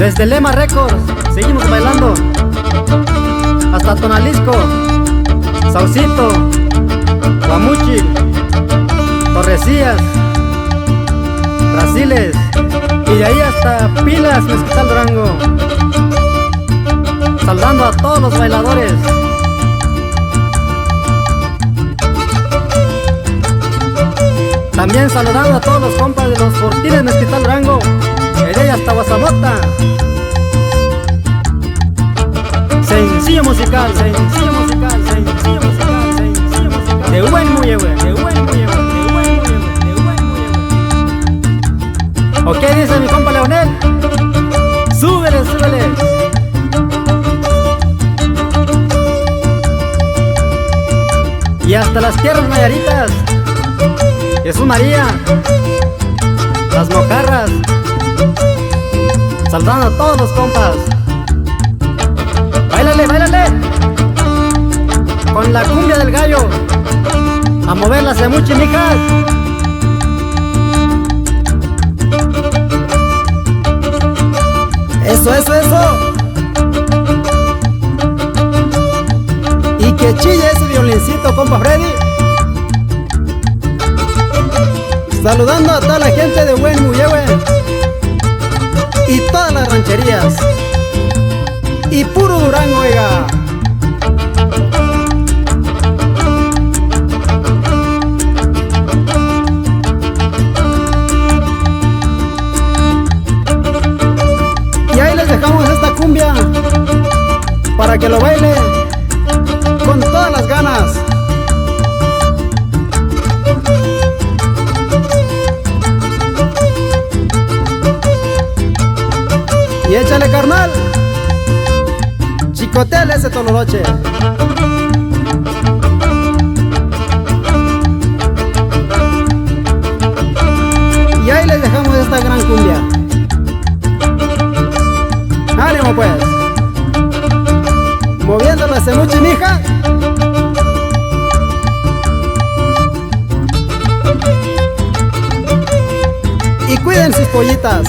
Desde Lema Records seguimos bailando hasta Tonalisco, Saucito, Guamuchi, Torrecillas, Brasiles y de ahí hasta Pilas, Mezquital, Durango. Saludando a todos los bailadores. También saludando a todos los compas de los Fortines, Mezquital, Durango. De ahí hasta Guazamota. Sencillo musical, sencillo musical, sencillo musical, sencillo musical. De buen muelle, güey, de buen muelle, güey, de buen muelle, güey, de buen muelle, güey. Ok, dice mi compa Leonel. Súbele, súbele. Y hasta las tierras nayaritas, Jesús María, las Mojarras, saludando a todos los compas. Báilale, báilale, con la cumbia del gallo, a mover las emuchi, mijas. Eso, eso, eso. Y que chille ese violincito, compa Freddy. Saludando a toda la gente de Buen Mullehue y todas las rancherías y puro Durango, oiga. Y ahí les dejamos esta cumbia para que lo baile con todas las ganas. Y échale, carnal, chicotele ese tololoche. Y ahí les dejamos esta gran cumbia. ánimo pues, moviéndolo hace mucho, mija. Y cuiden sus pollitas.